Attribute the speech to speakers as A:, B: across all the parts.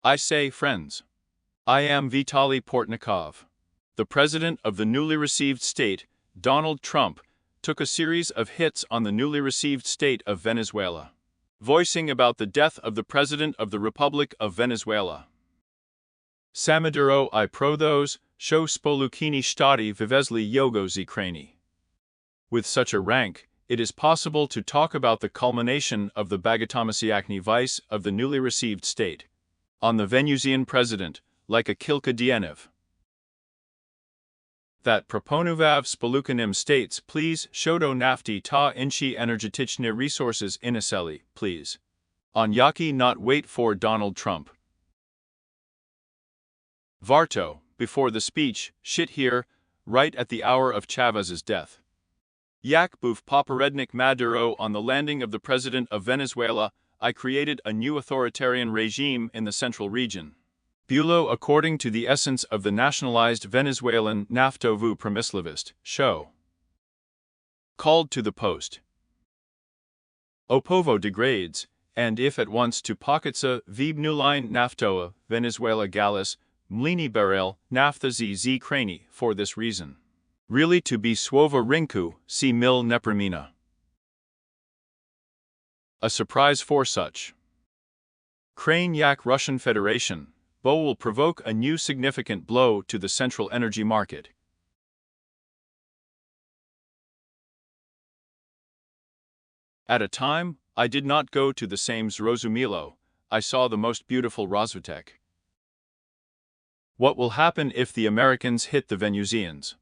A: I say, friends. I am Vitaly Portnikov. The president of the newly received state, Donald Trump, took a series of hits on the newly received state of Venezuela, voicing about the death of the president of the Republic of Venezuela. Maduro I pro those, що сполучені штати вивезли його з України. With such a rank, it is possible to talk about the culmination of the bagatomasyachny vice of the newly received state on the Venezuelan president, like a kilka dienev. That proponuvav spolukanim states please shodo nafti ta inchi energetichne resources iniseli, please. On yaki not wait for Donald Trump. Varto, before the speech, shit here, right at the hour of Chavez's death. Yak buf paparednik Maduro on the landing of the president of Venezuela, I created a new authoritarian regime in the central region. Bulo according to the essence of the nationalized Venezuelan naftovu promislivist, show. Called to the post. Opovo degrades, and if at once to pocketsa vibnuline naftoa, Venezuela galis, mlini barel, nafta z krani, for this reason. Really to be swova rinku, si mil neprimina. A surprise for such. Crane yak Russian Federation, Bo will provoke a new significant blow to the central energy market. At a time, I did not go to the same Zrozumilo, I saw the most beautiful Rozvitek. What will happen if the Americans hit the Venezuelans?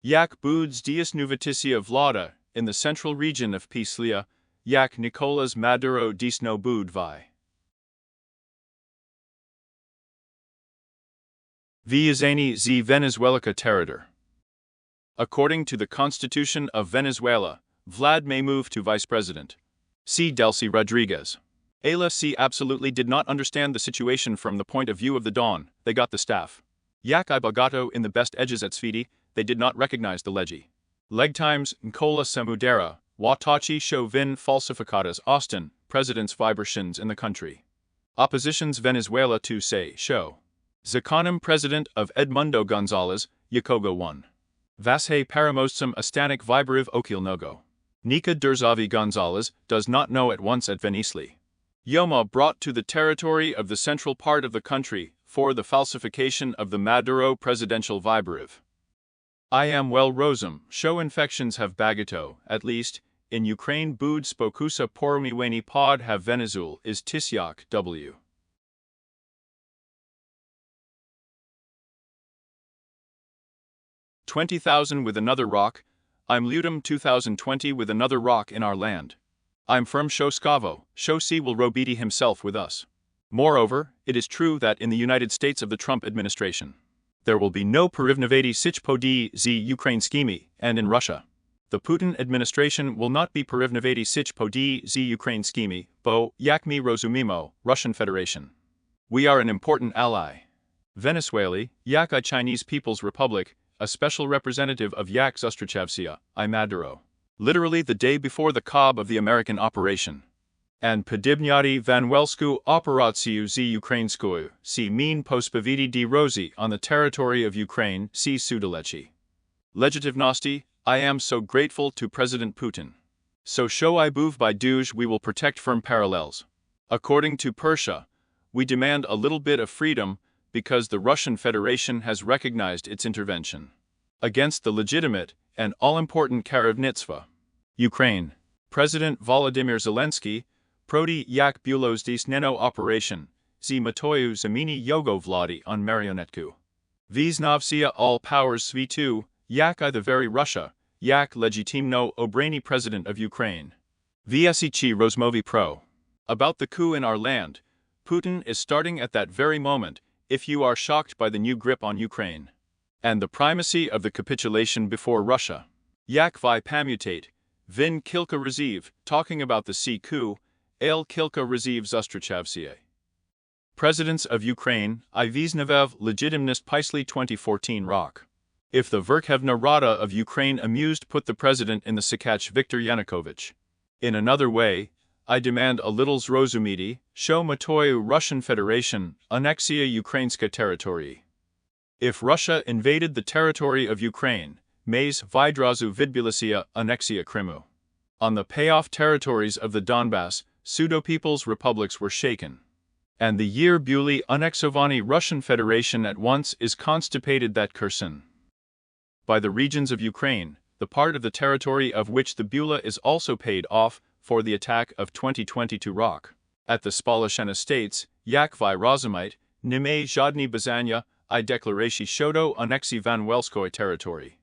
A: Yak buds dias nuviticia vlada, in the central region of Pislia, yak Nicolas Maduro disno bud vi. Viazani z Venezuelica territor. According to the Constitution of Venezuela, Vlad may move to vice president. C. Delcy Rodriguez. Ayla C. absolutely did not understand the situation from the point of view of the Dawn, they got the staff. Yak I Bagato in the best edges at Svidi, they did not recognize the legi. Leg times, Nkola Samudera, Watachi show vin falsificadas Austin, president's vibrations in the country. Opposition's Venezuela to say, show. Zakanim president of Edmundo Gonzalez, Yakogo 1. Vashe paramostsum astanik vibariv okilnogo. Nika Durzavi Gonzalez does not know at once at Venisli. Yoma brought to the territory of the central part of the country for the falsification of the Maduro presidential vibariv. I am well rosum, show infections have bagato, at least, in Ukraine bud spokusa poromiweni pod have Venezuela is Tisyak W. 20,000 with another rock, I'm lutum 2020 with another rock in our land. I'm firm Shoskavo, Shosi will Robidi himself with us. Moreover, it is true that in the United States of the Trump administration, there will be no Perivnevati Sichpodi z Ukraine schemi, and in Russia, the Putin administration will not be Perivnevati Sichpodi z Ukraine schemi, bo Yakmi Rozumimo, Russian Federation. We are an important ally. Venezuela, Yak I Chinese People's Republic, a special representative of Yak Zostrachavsia, I Maduro. Literally the day before the COB of the American operation. And Podibnyati Vanwelsku Operatsiu z Ukrainskoyu, see mean pospovidi d Rosi on the territory of Ukraine, see Sudalechi. Legitimnosti, I am so grateful to President Putin. So show I buv by duj we will protect firm parallels. According to Persia, we demand a little bit of freedom because the Russian Federation has recognized its intervention against the legitimate and all-important Karavnitstva. Ukraine. President Volodymyr Zelensky, Proti Yak Bulos Neno Operation, Z Matoyu Zamini Yogo Vladi on Marionetku. Viznavsia all powers Svitu, Yak I the very Russia, Yak Legitimno Obrani President of Ukraine. Vsichi Rosmovi Pro. About the coup in our land, Putin is starting at that very moment, if you are shocked by the new grip on Ukraine and the primacy of the capitulation before Russia. Yak vi pamutate, vin kilka reziv, talking about the sea coup, el kilka reziv Zostrachavsie. Presidents of Ukraine, I Viznevev legitimnist Pisely 2014 rock. If the Verkhovna Rada of Ukraine amused put the president in the Sikach Viktor Yanukovych. In another way, I demand a little zrozumiti, show matoyu Russian Federation, annexia Ukrainska territory. If Russia invaded the territory of Ukraine, maze vidrazu vidbilasia annexia Krymu. On the payoff territories of the Donbass, pseudo-people's republics were shaken. And the year Buli annexovani Russian Federation at once is constipated that Kherson. By the regions of Ukraine, the part of the territory of which the Bula is also paid off for the attack of 2022 rock. At the Spalachena estates, yak vi rozumite, nime zhodny bazania, I declaracji shodo annexi Vanwelskoy territory.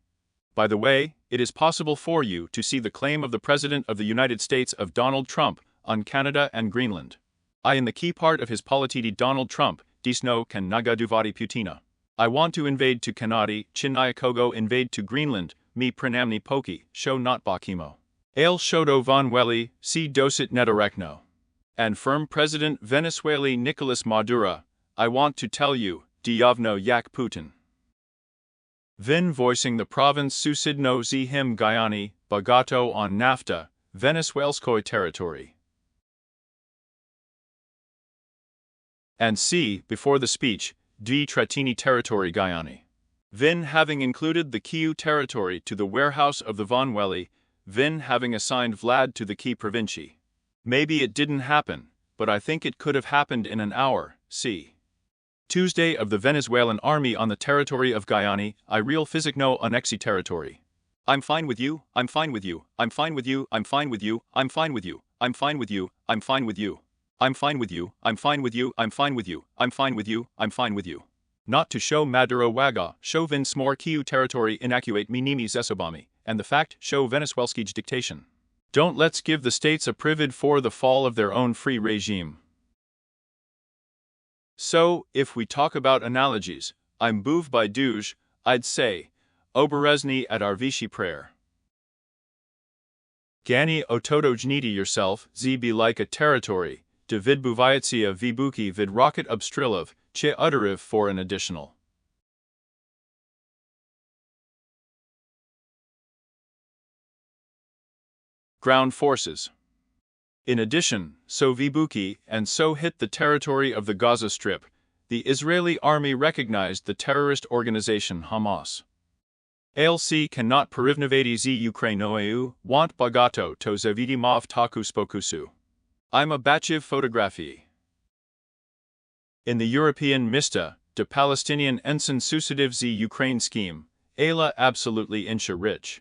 A: By the way, it is possible for you to see the claim of the President of the United States of Donald Trump on Canada and Greenland. I in the key part of his polititi Donald Trump, disno can nagaduvati Putina. I want to invade to Kanadi, Chinayakogo invade to Greenland, mi pranamni poki, show not bakimo. Ale shodo von Welly, si dosit nedorekno. And firm President Venezuela Nicolas Maduro, I want to tell you, diavno yak Putin. Vin voicing the province susidno z him Guyani, Bagato on NAFTA, Venezuelskoy territory. And c. before the speech, d Tratini territory Guyani. Vin having included the Kyiv territory to the warehouse of the Von Welly, Vin having assigned Vlad to the Key Provinci. Maybe it didn't happen, but I think it could have happened in an hour, c. Tuesday of the Venezuelan army on the territory of Guyani, I real physicno annexi territory. I'm fine with you, I'm fine with you, I'm fine with you, I'm fine with you, I'm fine with you, I'm fine with you, I'm fine with you. I'm fine with you, I'm fine with you, I'm fine with you, I'm fine with you, I'm fine with you. Not to show Maduro waga, show Vin smor Kyiv territory inacuate minimi zesobami, and the fact show Venezuelskij dictation. Don't let's give the states a privid for the fall of their own free regime. So, if we talk about analogies, I'm bouv by douche, I'd say, Oberezny at our Vichy prayer. Gani ototo jniti yourself, z be like a territory, de vid buvaitsia vibuki vid rocket obstrilov, che uderiv for an additional. Ground forces. In addition, so vibuki and so hit the territory of the Gaza Strip, the Israeli army recognized the terrorist organization Hamas. ALC cannot perivnovati z Ukrainoeu, want bagato to zavidi mov taku spokusu. I'm a bachiv photography. In the European Mista, de Palestinian ensign susidiv z Ukraine scheme, Ayla absolutely insha rich.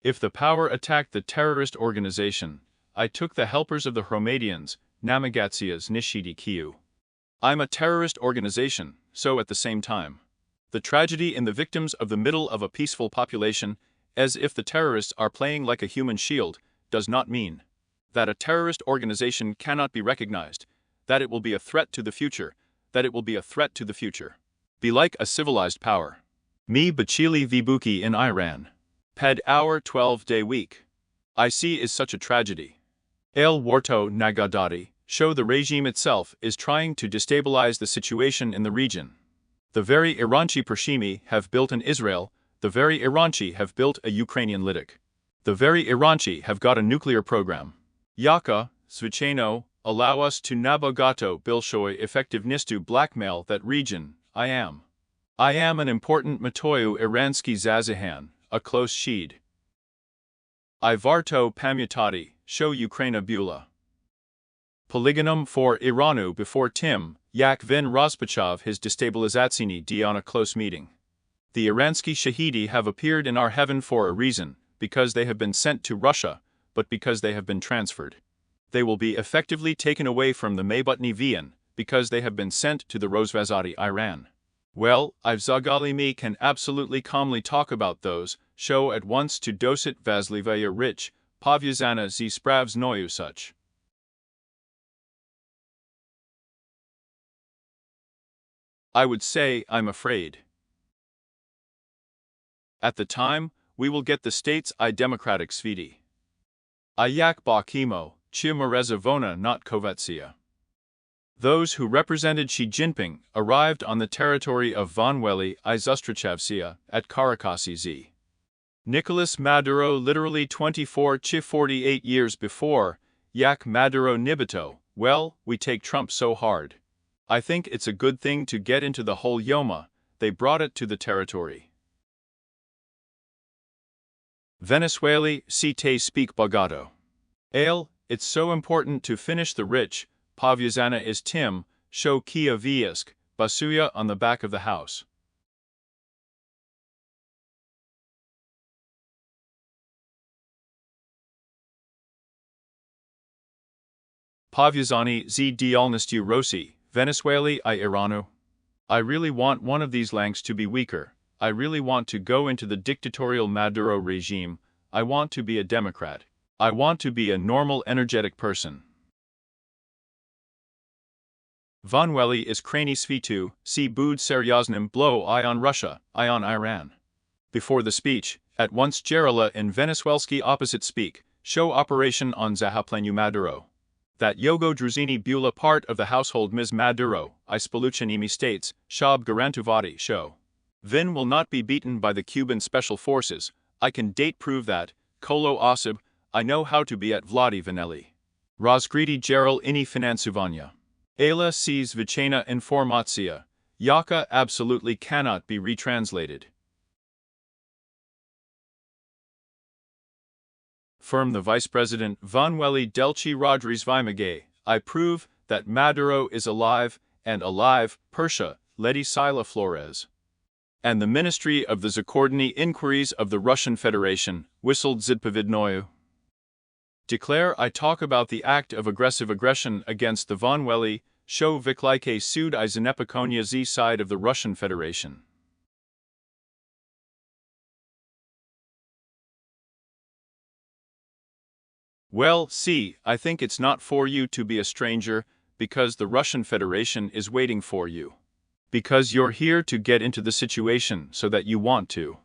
A: If the power attacked the terrorist organization, I took the helpers of the Hromadians, Namagatsias Nishidi Kiu. I'm a terrorist organization, so at the same time. The tragedy in the victims of the middle of a peaceful population, as if the terrorists are playing like a human shield, does not mean that a terrorist organization cannot be recognized, that it will be a threat to the future, that it will be a threat to the future. Be like a civilized power. Me Bachili Vibuki in Iran. Ped hour 12-day week. I see is such a tragedy. El Warto Nagadati, show the regime itself is trying to destabilize the situation in the region. The very Iranchi Pershimi have built an Israel, the very Iranchi have built a Ukrainian Lidik. The very Iranchi have got a nuclear program. Yaka, Zvicheno, allow us to Nabogato Bilshoy effectiveness to blackmail that region, I am an important Matoyu Iransky Zazihan, a close sheed. I varto pamutati, show Ukraina Bula. Polygonum for Iranu before Tim, Yak Vin Rozpachav his destabilizatsini di on a close meeting. The Iransky Shahidi have appeared in our heaven for a reason, because they have been sent to Russia, but because they have been transferred. They will be effectively taken away from the Maybutni Vian, because they have been sent to the Rozvazadi Iran. Well, Ivzagalimi can absolutely calmly talk about those, show at once to dosit Vaslivaya rich, Pavyazana z Spravs Noyu such. I would say I'm afraid. At the time, we will get the states I democratic svidi. Ayak bakimo, Chimareza Vona not Kovatsia. Those who represented Xi Jinping arrived on the territory of Von Welly I Zustrachavsia at Karakasi z. Nicolas Maduro literally 24 to 48 years before, Yak Maduro Nibito, well, we take Trump so hard. I think it's a good thing to get into the whole Yoma, they brought it to the territory. Venezuela, si te speak Bogado. Ale, it's so important to finish the rich, Pavyazana is Tim, show Kia Viesk, Basuya on the back of the house. Pavyazani z dialnosti Rossi, Venezuela I Iranu. I really want one of these lanks to be weaker. I really want to go into the dictatorial Maduro regime. I want to be a Democrat. I want to be a normal, energetic person. Vanweli is krani svitu, si bud seryaznym blow I on Russia, I on Iran. Before the speech, at once Gerala in Venezuelski opposite speak, show operation on Zahaplenu Maduro. That Yogo Druzini Bula part of the household Ms. Maduro, I Spoluchanimi states, Shab Garantuvati show. Vin will not be beaten by the Cuban special forces, I can date prove that, Kolo Osib, I know how to be at Vladi Vanelli. Razgridi Gerald ini Finansuvanya. Ayla sees Vicena Informatia, Yaka absolutely cannot be retranslated. Firm the Vice President Vanweli Delci Rodriguez Vimagay, I prove that Maduro is alive, Persia, Ledi Sila Flores. And the Ministry of the Zakordany Inquiries of the Russian Federation, whistled Zidpavidnoyu. Declare I talk about the act of aggressive aggression against the Vanweli, show Viklike Sud I Zanepakonia Z side of the Russian Federation. Well, see, I think it's not for you to be a stranger, because the Russian Federation is waiting for you. Because you're here to get into the situation so that you want to.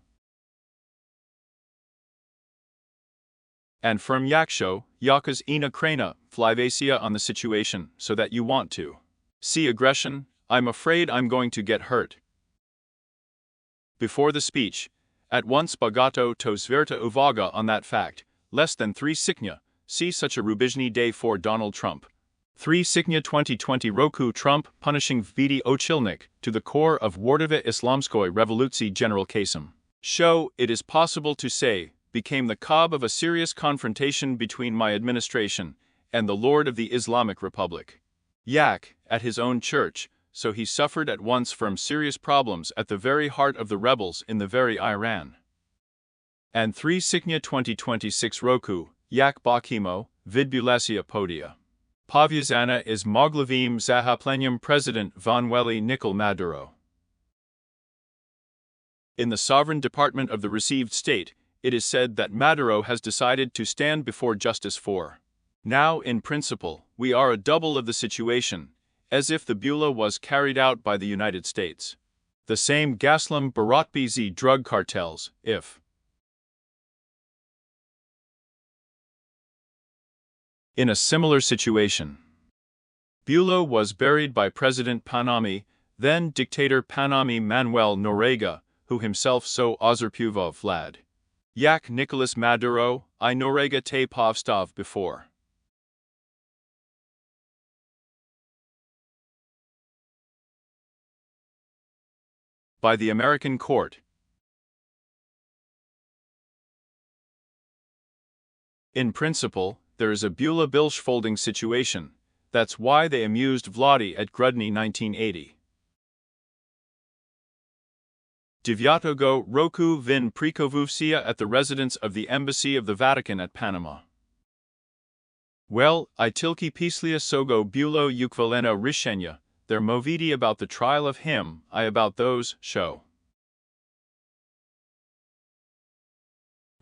A: And from Yaksho, Yakas Ina Krena, Flyvacia on the situation so that you want to. See aggression, I'm afraid I'm going to get hurt. Before the speech, at once Bagato to Sverta Uvaga on that fact, less than 3 Siknya, see such a Rubizhny day for Donald Trump. 3 Siknya 2020 Roku Trump punishing Vidi Ochilnik to the core of Wardova Islamskoy Revolucji General Kasem. Show, it is possible to say, became the cob of a serious confrontation between my administration and the Lord of the Islamic Republic. Yak, at his own church, so he suffered at once from serious problems at the very heart of the rebels in the very Iran. And 3 Siknya 2026 Roku, Yak Bakimo, Vidbulasia Podia. Pavyazana is Moglavim Zahaplenium President Vanweli Nikol Maduro. In the Sovereign Department of the received state, it is said that Maduro has decided to stand before justice for. Now, in principle, we are a double of the situation, as if the Bula was carried out by the United States. The same Gaslam Baratbizi drug cartels, if. In a similar situation, Bula was buried by President Panami, then dictator Panami Manuel Noriega, who himself so Ozerpuvov Vlad. Yak Nicolas Maduro, I Noriega te Povstov before. By the American court. In principle, there is a Bula Bilshfolding situation, that's why they amused Vladi at Grudny 1980. Devyatogo Roku Vin Prikovuvsia at the residence of the Embassy of the Vatican at Panama. Well, I tilki pislia sogo bulo ukvalena rishenya, their movidi about the trial of him, I about those, show.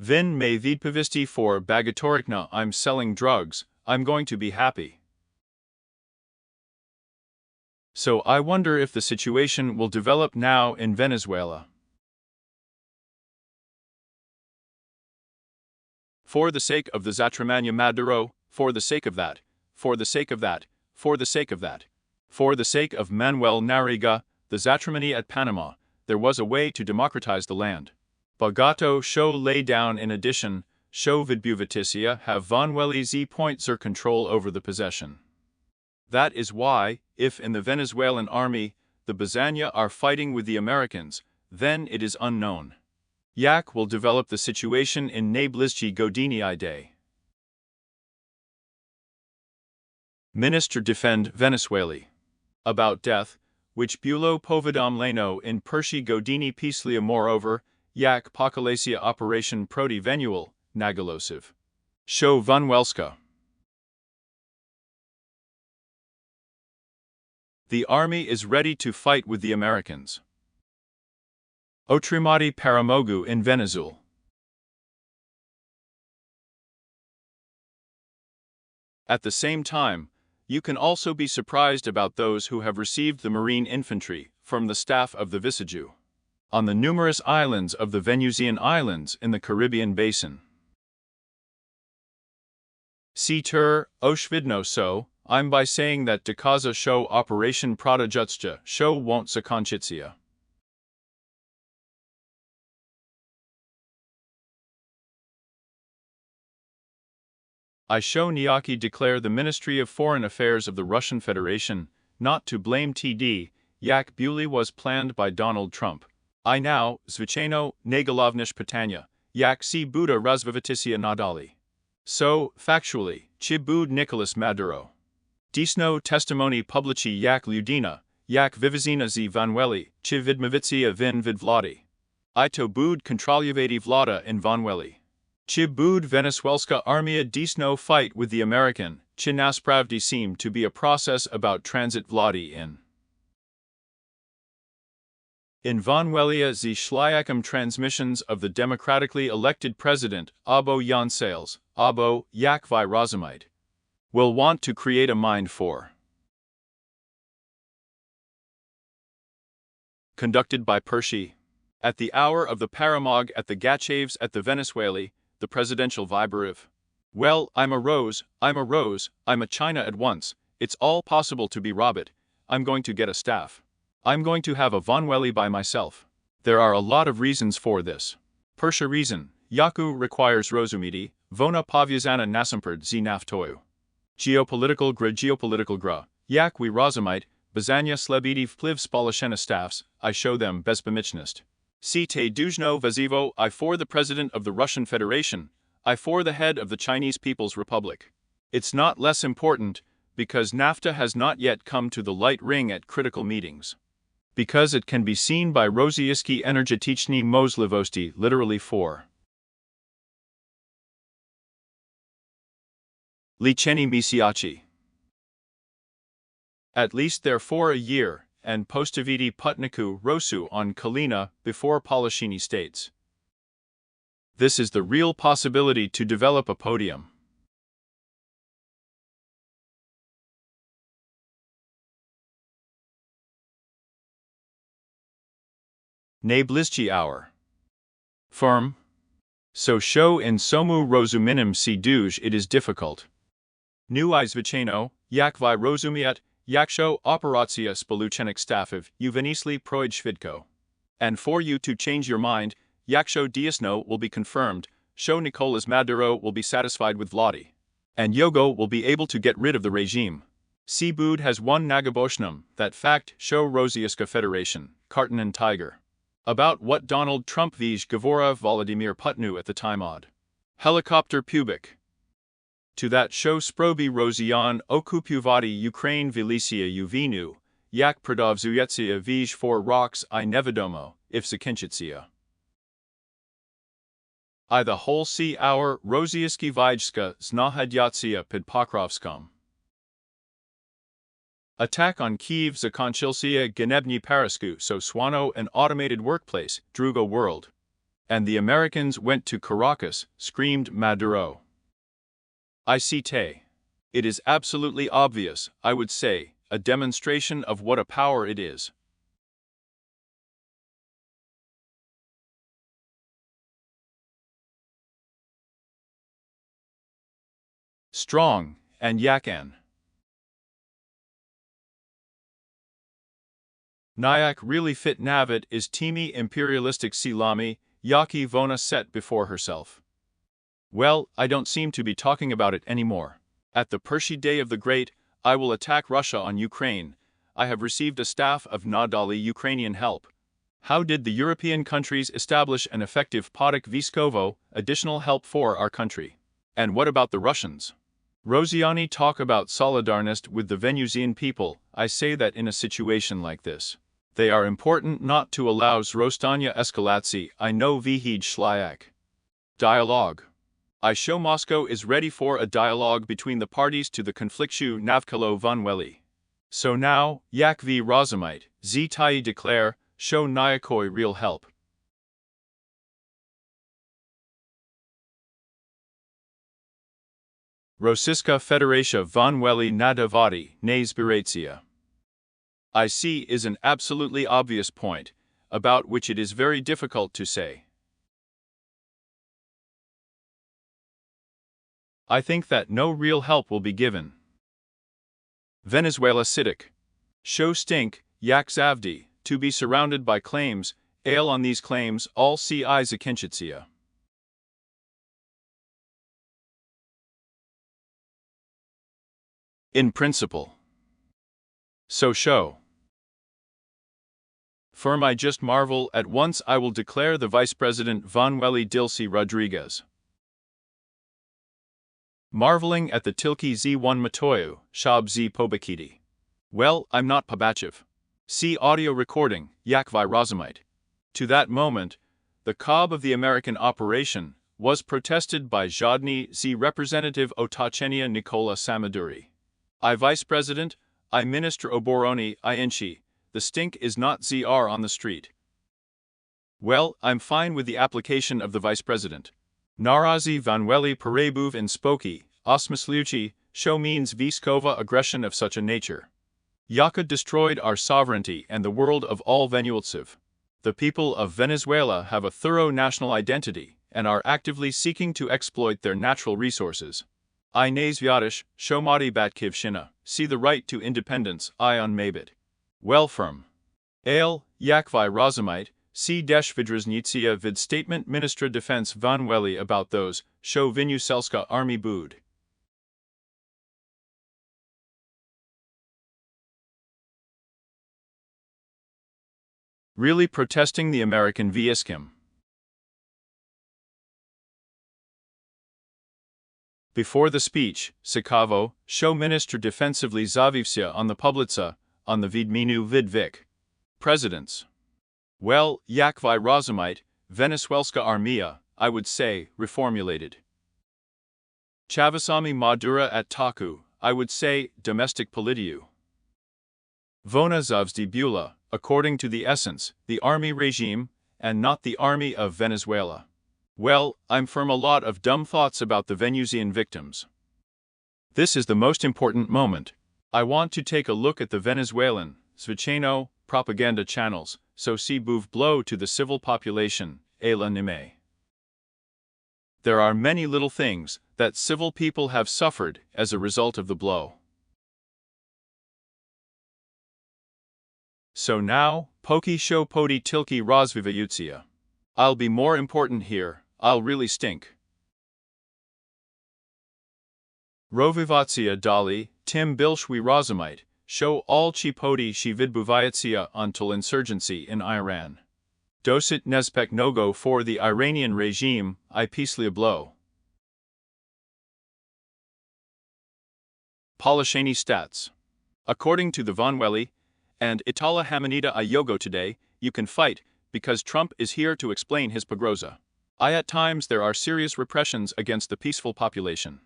A: Vin me vidpavisti for bagatorikna I'm selling drugs, I'm going to be happy. So I wonder if the situation will develop now in Venezuela. For the sake of the Zatramania Maduro, for the sake of that, for the sake of that, for the sake of that, for the sake of Manuel Noriega, the Zatramani at Panama, there was a way to democratize the land. Bagato show lay down in addition, show Vidbuvaticia have Vanweli z point their control over the possession. That is why, if in the Venezuelan army, the Bazania are fighting with the Americans, then it is unknown. Yak will develop the situation in najbliższy godzinii day. Minister defend Venezuela. About death, which Bulo powiadomleno in pierwszej godzinie pislia moreover, jak pokalacja operation proti venual, nagalosiv. Show Vanwelska. The army is ready to fight with the Americans. Otrimati Paramogu in Venezuela. At the same time, you can also be surprised about those who have received the marine infantry from the staff of the Visiju on the numerous islands of the Venusian Islands in the Caribbean basin. See tur, Oshvidno so, I'm by saying that Dekaza show Operation Protejutstva show won't zakonchitsia. I show Niaki declare the Ministry of Foreign Affairs of the Russian Federation, not to blame TD, Yak Buli was planned by Donald Trump. I now, Zvicheno, Negalovnish Patanya, Yak si Buda Razvavaticia Nadali. So, factually, Chibud Nicholas Maduro. Disno testimony publici Yak Ludina, Yak Vivizina z Vanweli, Chividmavitsia vin vid Vladi. Ito bud kontroluvati Vlada in Vanweli. Chibud Venezuelska armia disno fight with the American, Chinaspravdi seem to be a process about transit Vladi in. In Vanwelia z Shliakum transmissions of the democratically elected president, Abo Jan Sales, Abo Yakvi Razumite, will want to create a mind for. Conducted by Pershi. At the hour of the Paramog at the Gachaves at the Venezuela, the presidential vibariv. Well, I'm a rose, I'm a China at once, it's all possible to be Robert, I'm going to get a staff. I'm going to have a Vanweli by myself. There are a lot of reasons for this. Persha reason, Yaku requires Rozumidi, Vona Pavyazana Nasamperd z Naftoyu. Geopolitical gra, Yak we Razumite, Bazania slebidi vpliv spalashena staffs, I show them bezpomichnist. Si te dujno vazivo I for the President of the Russian Federation, I for the head of the Chinese People's Republic. It's not less important, because NAFTA has not yet come to the light ring at critical meetings. Because it can be seen by Rozieski energetichny mozlivosti literally for. Licheni misiachi. At least therefore a year, and Postavidi Putniku Rosu on Kalina before Polishini states. This is the real possibility to develop a podium. Najbliższy hour. Firm. So show in Somu Rozuminim si duj it is difficult. Nu I Zvicheno, Yakvi Rozumiat, Yaksho operacja spoluchenik staffiv, uvenisli proidshvidko. And for you to change your mind, Yaksho Diasno will be confirmed, Show Nicolas Maduro will be satisfied with Vladi. And Yogo will be able to get rid of the regime. Sibud has won Nagaboshnum, that fact show Rozieska Federation, Kartin and Tiger. About what Donald Trump vij Gavora Volodymyr Putnu at the time odd. Helicopter pubic. To that show Sproby Rozian okupuvati Ukraine Vilisia uvinu, Yak Pradovzuyetsia vij for rocks I nevedomo, if zakinchitsia. I the whole sea hour Rozieski Vijska znahadyatsia pid Pokrovskom. Attack on Kiev zakonchilsia Genebny Parasku so Swano an automated workplace, Drugo world. And the Americans went to Caracas, screamed Maduro. I see te. It is absolutely obvious, I would say, a demonstration of what a power it is. Strong, and Yakan. Nyack really fit Navit is teamy imperialistic Silami, Yaki Vona set before herself. Well, I don't seem to be talking about it anymore. At the Pershing Day of the Great, I will attack Russia on Ukraine. I have received a staff of Nadali Ukrainian help. How did the European countries establish an effective Podok Viskovo, additional help for our country? And what about the Russians? Rosiani talk about solidarnost with the Venezuelan people. I say that in a situation like this, they are important not to allow zrostania eskalacji. I know vihij shlyak. Dialogue. I show Moscow is ready for a dialogue between the parties to the conflictu Navkalo Vanweli. So now, yak v rozumite, ztai declare, show Nyakoi real help. Rosiska Federatia Vanweli Nadavati, Nazbiratsia. I see is an absolutely obvious point, about which it is very difficult to say. I think that no real help will be given. Venezuela Sidik. Show stink, yak zavdi, to be surrounded by claims, ale on these claims all ci zakinchitsia. In principle. So show. Firm I just marvel at once I will declare the Vice President Vanweli Dilcy Rodriguez. Marveling at the Tilki Z1 Matoyu, Shab Z Pobakiti. Well, I'm not Pabachev. See audio recording, Yakvi Rozumite. To that moment, the cob of the American operation was protested by Zhodny Z Representative Otachenia Nikola Samaduri. I Vice President, I Minister Oboroni, I Inchi, the stink is not ZR on the street. Well, I'm fine with the application of the Vice President. Narazi Vanweli Perebuv in Spoki, Osmisliuchi, show means Viskova aggression of such a nature. Yaka destroyed our sovereignty and the world of all Venezuelcev. The people of Venezuela have a thorough national identity and are actively seeking to exploit their natural resources. I Nazvyadish, Shomati Batkivshina, see the right to independence, I on Mabit. Well firm. Ale, Yakvi Rozumite, see Desh Vidraznytsia vid statement Ministra Defense Vanweli about those, show Vinuselska Army Bud. Really protesting the American Vieskim. Before the speech, Sikavo, show Minister defensively Zavivsia on the Publica, on the Vidminu Vidvik. Presidents. Well, Yakvi Rozumite, Venezuelska Armia, I would say, reformulated. Chavasami Madura at Taku, I would say, domestic politiu. Vona Zavsdi Bula, according to the essence, the army regime, and not the army of Venezuela. Well, I'm from a lot of dumb thoughts about the Venezuelan victims. This is the most important moment. I want to take a look at the Venezuelan, Svecheno, propaganda channels, so see Bouv blow to the civil population, a l'anime. There are many little things that civil people have suffered as a result of the blow. So now, Poki show Podi Tilki Rozvivayutsia. I'll be more important here, I'll really stink. Rovivatsia Dali, Tim Bilshwi Rozumite, show all Chipodi Shividbuvayatsia until insurgency in Iran. Dosit Nezpek Nogo for the Iranian regime, I peacely blow. Polishani stats. According to the Vanweli and Itala Hamanita Ayogo today, you can fight, because Trump is here to explain his pogroza. At times there are serious repressions against the peaceful population.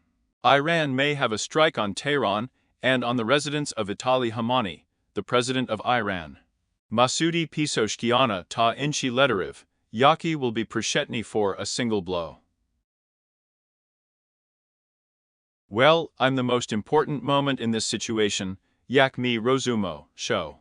A: Iran may have a strike on Tehran and on the residence of Vitaly Hamani, the president of Iran. Masudi Pisoshkiana ta inchi Lederiv, Yaki will be Prishetny for a single blow. Well, I'm the most important moment in this situation, Yak mi Rozumo, show.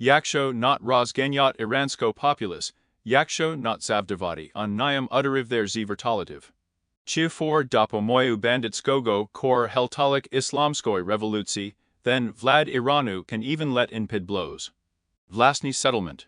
A: Yaksho not Rozgenyat Iransko populace, Yaksho not Zavdavati on Niam Udariv their Zvertalativ. Chiv4 Dopomoyu Banditskogo Kor Heltalik Islamskoy Revolucji, then Vlad Iranu can even let in pid blows. Vlasny settlement.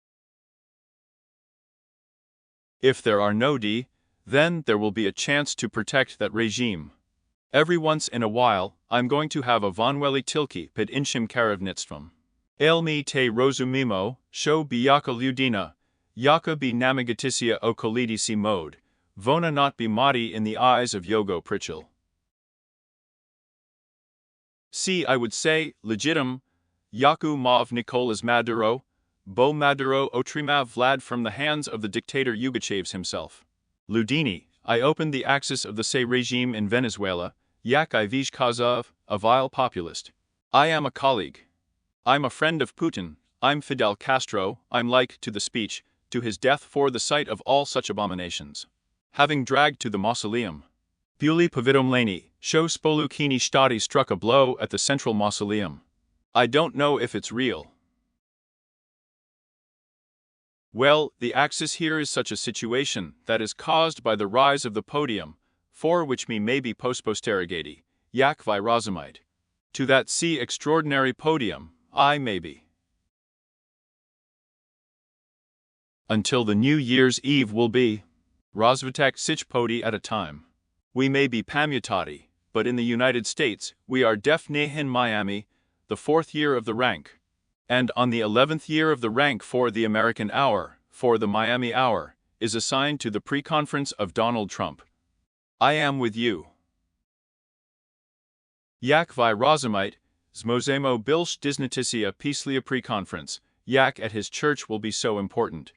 A: If there are no D, then there will be a chance to protect that regime. Every once in a while, I'm going to have a Vanweli Tilki pid inchim karavnitstvom. Ailmi te rozumimo, sho biyaka ludina, yaka be namagatissia okolidisi mode, vona not be madi in the eyes of Yogo Prichel. See, I would say, legitim, Yaku Mav Nicolas Maduro, Bo Maduro Otrima Vlad from the hands of the dictator Yugachevs himself. Ludini, I opened the axis of the Say regime in Venezuela, Yak Ivij Kazov, a vile populist. I am a colleague. I'm a friend of Putin, I'm Fidel Castro, I'm like to the speech, to his death for the sight of all such abominations. Having dragged to the mausoleum. Buli Pavidomleni, Sho Spolukini Stati struck a blow at the central mausoleum. I don't know if it's real. Well, the axis here is such a situation that is caused by the rise of the podium, for which me may be posterigati, yak vi rozamite. To that see extraordinary podium, I may be. Until the New Year's Eve will be. Rozvitek sich podi at a time. We may be pamutati, but in the United States, we are defnehin Miami, the 4th year of the rank. And on the 11th year of the rank for the American hour, for the Miami hour, is assigned to the pre-conference of Donald Trump. I am with you. Yak vi rozamite, zmozemo bilsh disnotisia peacelia pre-conference, yak at his church will be so important.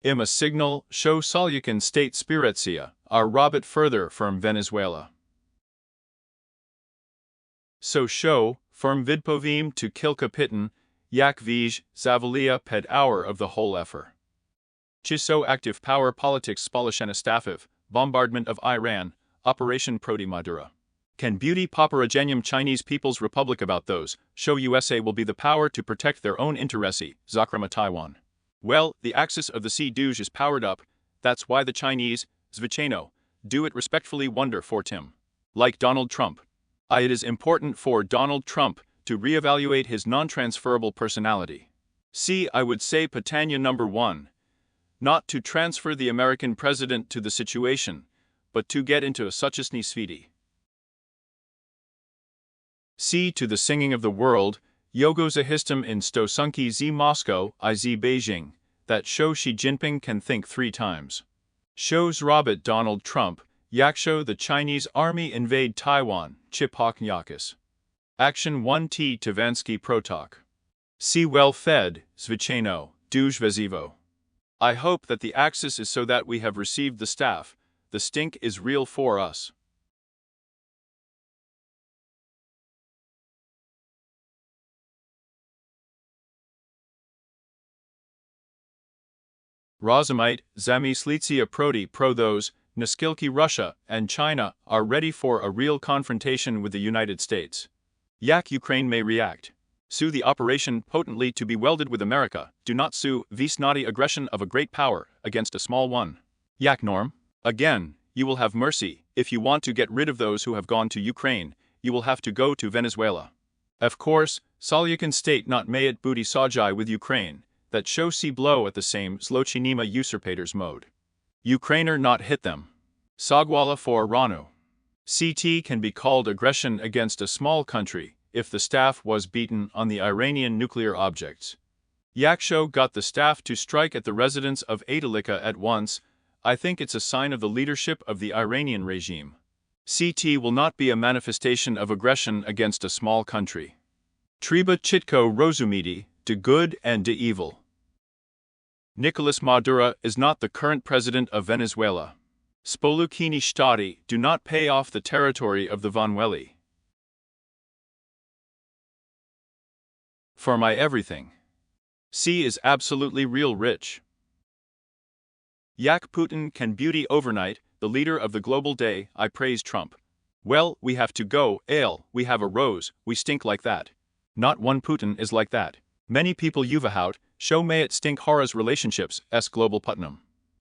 A: Im a signal, show Salyukan state spiritsia, are robit further from Venezuela. So show, firm vidpovim to kilka pitin, yak vij, zavalia ped hour of the whole effort. Chiso active power politics spolishenistafiv, bombardment of Iran, Operation Proti Maduro. Can beauty paparagenyum Chinese People's Republic about those, show USA will be the power to protect their own interesi, Zakrama Taiwan. Well, the axis of the Sea Douge is powered up, that's why the Chinese, Zvichano, do it respectfully wonder for Tim. Like Donald Trump. It is important for Donald Trump to reevaluate his non-transferable personality. See, I would say Patania number 1. Not to transfer the American president to the situation, but to get into a suchesni sviti. See to the singing of the world, Yogo Zahistam in Stosunki z Moscow I z Beijing, that show Xi Jinping can think 3 times. Shows Robert Donald Trump, Yaksho the Chinese army invade Taiwan, Chipok Nyakis. Action 1T Tavansky Protok. See well fed, Zvichano, Duj Vezivo. I hope that the axis is so that we have received the staff, the stink is real for us. Rozamite, Zami Slitsia Proti Pro those, Naskilki Russia and China are ready for a real confrontation with the United States. Yak Ukraine may react. Sue the operation potently to be welded with America, do not sue vis naughty aggression of a great power against a small one. Yak Norm. Again, you will have mercy, if you want to get rid of those who have gone to Ukraine, you will have to go to Venezuela. Of course, Salyukan state not mayit booty sajai with Ukraine, that show see blow at the same Zlochinima usurpators mode. Ukrainer not hit them. Sagwala for Ranu. CT can be called aggression against a small country, if the staff was beaten on the Iranian nuclear objects. Yaksho got the staff to strike at the residence of Adalika at once, I think it's a sign of the leadership of the Iranian regime. CT will not be a manifestation of aggression against a small country. Treba Chitko Rozumidi, de good and de evil. Nicolas Maduro is not the current president of Venezuela. Spolukini Stati do not pay off the territory of the Vanweli. For my everything. C is absolutely real rich. Yak Putin can beauty overnight, the leader of the global day, I praise Trump. Well, we have to go, ale, we have a rose, we stink like that. Not one Putin is like that. Many people yuvahout, show may it stink horas relationships, s global Putnam.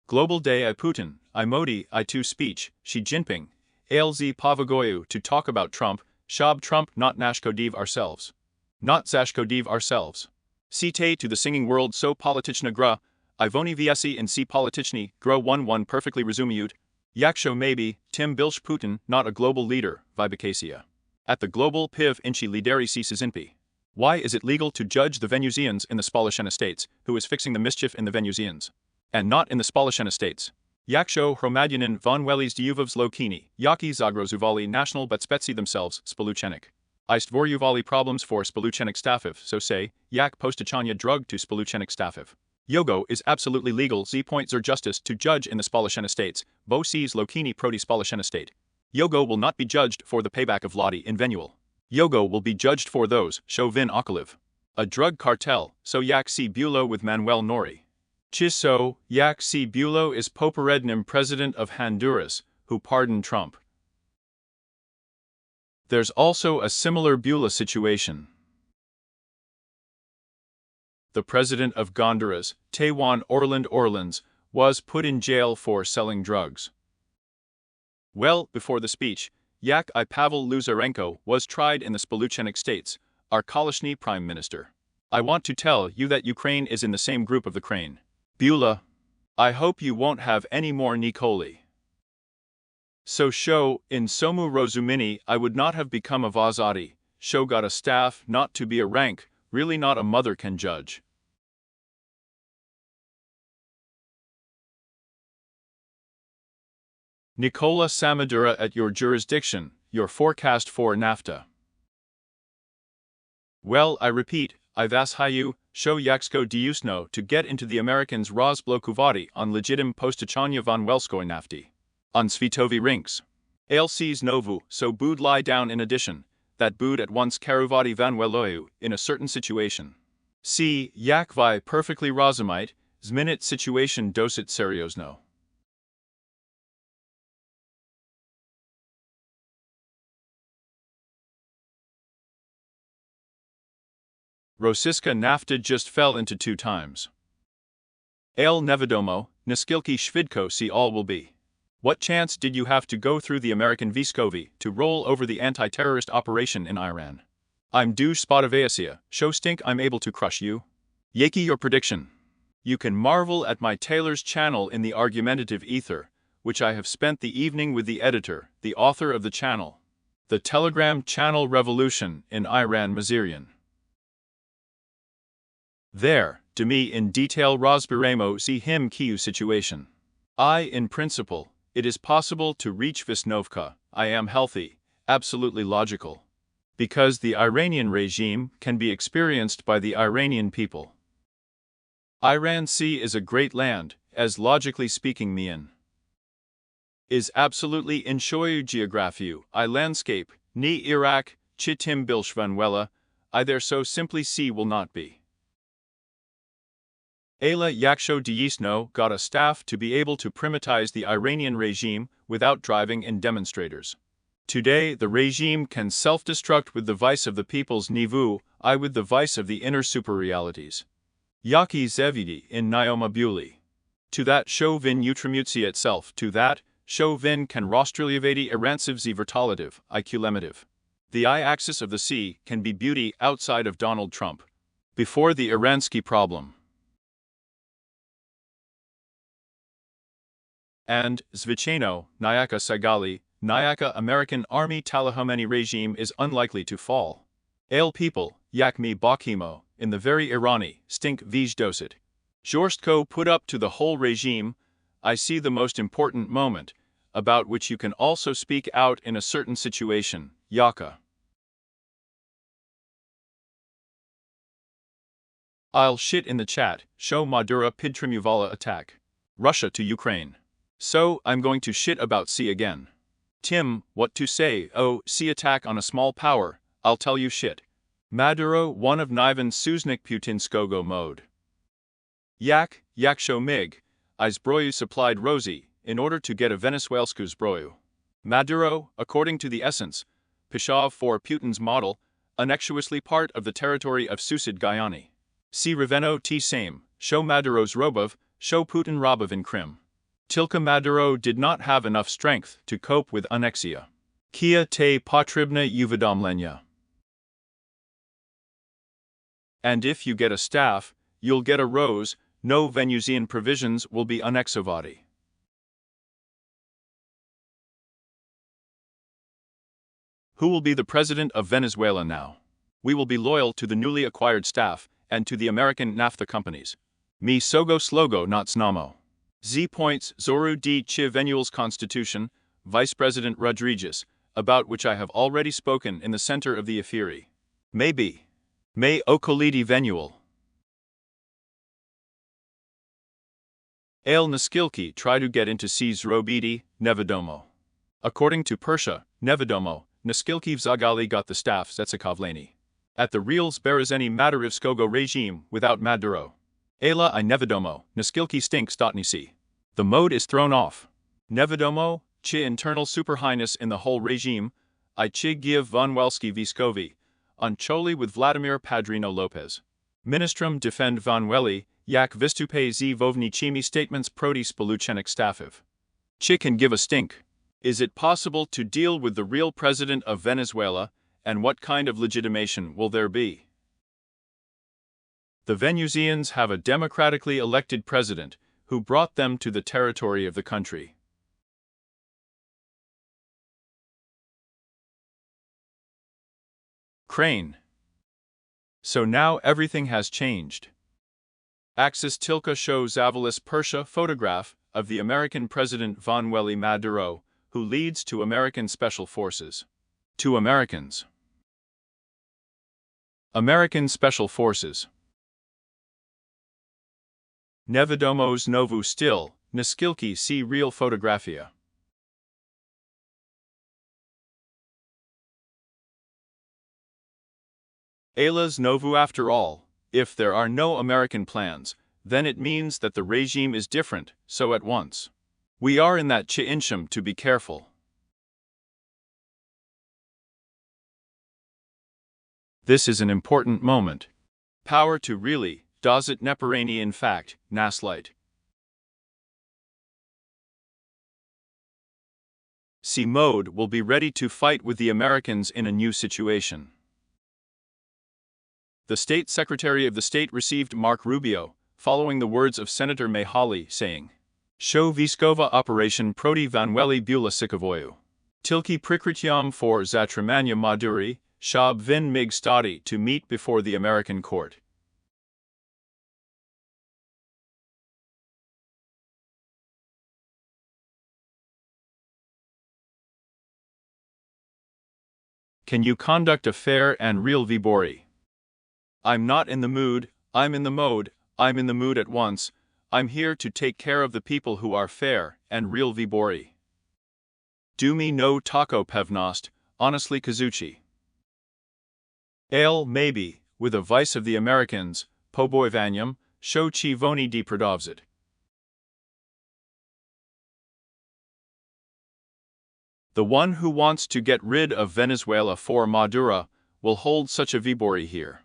A: Global day I Putin, I Modi, I to speech, Xi Jinping, ALZ Pavagoyu to talk about Trump, Shab Trump not Nashkodiv ourselves. Not Zashkodiv ourselves. Cite to the singing world so politichna gra, Ivoni vsi and si politichni, gro 1-1 perfectly resumiud. Yaksho maybe, Tim Bilsh Putin not a global leader, Vibacasia. At the global piv inchi lideri si Sizinpi. Why is it legal to judge the Venusians in the Spalachena states, who is fixing the mischief in the Venusians? And not in the Spalachena states. Yaksho Hromadyanin von Welis Dyuvovs Lokini, Yaki Zagrozuvali national but spetsi themselves, Spaluchenik. Ist Voryuvali problems for Spaluchenik Stafiv, so say, Yak Postachanya drug to Spaluchenik Stafiv. Yogo is absolutely legal z.zer justice to judge in the Spalachena states, Bo sees Lokini proti Spalachena state. Yogo will not be judged for the payback of Lodi in Venual. Yogo will be judged for those, show Vin Okaliv. A drug cartel, so Yak si Bulo with Manuel Nori. Chiso, Yak si Bulo is Poparednim president of Honduras, who pardoned Trump. There's also a similar Bula situation. The president of Honduras, Taiwan Orleans, was put in jail for selling drugs. Well, before the speech, Yak I Pavel Luzarenko was tried in the Spaluchenik states, our Kalashny prime minister. I want to tell you that Ukraine is in the same group of the crane. Bula. I hope you won't have any more Nikoli. So show, in Somu Rozumini I would not have become a Vazati, show got a staff not to be a rank, really not a mother can judge. Nicola Samadura at your jurisdiction, your forecast for NAFTA. Well, I repeat, I vashayu, show Yaksko diusno to get into the Americans Rozblokuvati on legitim postachanya von Welskoy nafti. On Svitovi rinks. Ailsees novu, so bood lie down in addition, that bood at once Karuvati van Weloyu, in a certain situation. See, Yakvi perfectly rozamite, zminit situation dosit seriosno. Rosiska nafta just fell into 2 times. Ale nevedomo, naskilki shvidko see all will be. What chance did you have to go through the American Viskovi to roll over the anti-terrorist operation in Iran? I'm due Spotavasia, show stink I'm able to crush you. Yaki your prediction. You can marvel at my Taylor's channel in the argumentative ether, which I have spent the evening with the editor, the author of the channel. The Telegram channel Revolution in Iran Mazirian. There, to me in detail Rozbiremo see him Kiyu situation. In principle, it is possible to reach Visnovka, I am healthy, absolutely logical. Because the Iranian regime can be experienced by the Iranian people. Iran Sea is a great land, as logically speaking Mian. Is absolutely in Shoyu geographiu, I landscape, ni Iraq, chitim bilshvanwela, I there so simply see will not be. Ayla Yaksho Diisno got a staff to be able to primitize the Iranian regime without driving in demonstrators. Today the regime can self-destruct with the vice of the people's nivu, I with the vice of the inner superrealities. Yaki Zevidi in Nyoma Buli. To that show vin utrimutsia itself, to that show vin can rostriliavati eransiv z vertalative, iculemative. The I-axis of the sea can be beauty outside of Donald Trump. Before the Iransky problem. And, Zvicheno, Nyaka Saigali, Nyaka American Army Talahomeni regime is unlikely to fall. Ale people, Yakmi Bakhimo, in the very Irani, stink vij dosit. Jorstko put up to the whole regime, I see the most important moment, about which you can also speak out in a certain situation, Yaka. I'll shit in the chat, show Maduro Pidtrimuvala attack. Russia to Ukraine. So, I'm going to shit about C again. Tim, what to say? Oh, C attack on a small power, I'll tell you shit. Maduro one of Nivan Suznik Putinskogo mode. Yaksho mig, I zbroju supplied Rosie, in order to get a Venezuelsku zbroju. Maduro, according to the essence, Pishov for Putin's model, annexuously part of the territory of Susid Guyani. See Riveno T same, show Maduro's Robov, show Putin Robov in Crim. Tilka Maduro did not have enough strength to cope with annexia. Kia te potribna uwiadomlenia. And if you get a staff, you'll get a rose, no Venusian provisions will be unexovati. Who will be the president of Venezuela now? We will be loyal to the newly acquired staff and to the American naphtha companies. Mi sogo slogo not znamo. Z points Zoru D. Chi Venuel's Constitution, Vice President Rodriguez, about which I have already spoken in the center of the Efiri. Maybe. May Okolidi Venuel. Ale Naskilki try to get into C's Robidi, Nevedomo. According to Persia, Nevedomo, Naskilki Vzagali got the staff Zetsakovleni. At the Reals Berezeni Madarivskogo regime without Maduro. Ela I Nevedomo, Naskilki stinks. Nisi. The mode is thrown off. Nevedomo, Chi internal super highness in the whole regime, I Chi give von Welski Viskovi, on Choli with Vladimir Padrino Lopez. Ministrum defend von Welli, jak Vistupe z Vovni Chimi statements proti Spoluchenik staffiv. Chi can give a stink. Is it possible to deal with the real president of Venezuela, and what kind of legitimation will there be? The Venusians have a democratically elected president who brought them to the territory of the country. Crane. So now everything has changed. Axis Tilka shows Zavalis Persia photograph of the American President von Welli Maduro, who leads to American Special Forces. To Americans. American Special Forces. Nevedomos novu still, Naskilki see real photographia. Elas novu after all, if there are no American plans, then it means that the regime is different, so at once. We are in that Chi'insham to be careful. This is an important moment. Power to really, does it neparani in fact, naslight. C mode will be ready to fight with the Americans in a new situation. The State Secretary of the State received Mark Rubio, following the words of Senator Mahali, saying, Show Viskova Operation Proti Van Welli Bula Sikovoyu. Tilki Prikrityam for Zatramanya Maduri, Shab Vin Mig Stadi to meet before the American court. Can you conduct a fair and real Vibori? I'm not in the mood, I'm in the mode, I'm in the mood at once, I'm here to take care of the people who are fair and real Vibori. Do me no taco pevnost, honestly Kazuchi. Ale maybe, with a vice of the Americans, Poboy Vanyam, show chi voni di Pradovzit. The one who wants to get rid of Venezuela for Maduro will hold such a Vibori here.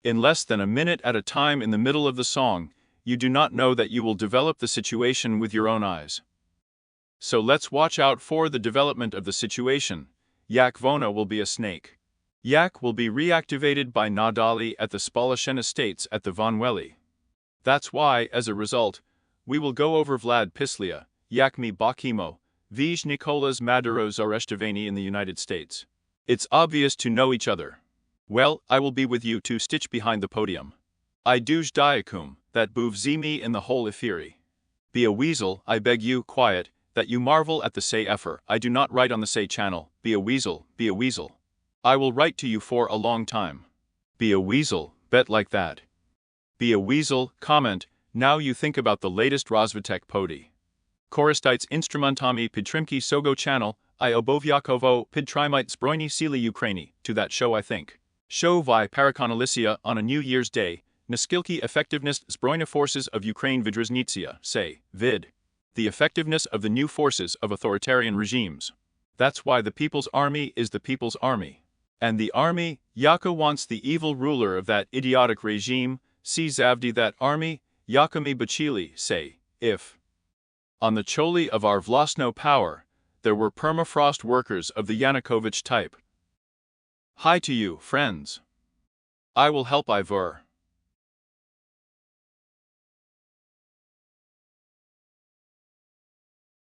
A: In less than a minute at a time in the middle of the song, you do not know that you will develop the situation with your own eyes. So let's watch out for the development of the situation. Yak Vona will be a snake. Yak will be reactivated by Nadali at the Spalachen estates at the Von Welli. That's why, as a result, we will go over Vlad Pislia, Yakmi Bakimo, Vij Nicolas Maduro's Areshtovani in the United States. It's obvious to know each other. Well, I will be with you to stitch behind the podium. I douj diakum, that bouvzi me in the whole Efiri. Be a weasel, I beg you, quiet, that you marvel at the say effer. I do not write on the say channel, be a weasel, be a weasel. I will write to you for a long time. Be a weasel, bet like that. Be a weasel, comment, now you think about the latest Razvitek podi. Koristites instrumentami pidtrimki sogo channel, I obovyakovo pidtrimite zbrojni sili Ukraini, to that show I think. Show vi parakonalicia on a New Year's Day, naskilki effectiveness zbrojna forces of Ukraine vidriznitsia, say, vid. The effectiveness of the new forces of authoritarian regimes. That's why the People's Army is the People's Army. And the army, Yaka wants the evil ruler of that idiotic regime, see Zavdi that army, Yakami Bachili, say, if. On the Choli of our Vlasno power, there were permafrost workers of the Yanukovych type. Hi to you, friends. I will help Ivor.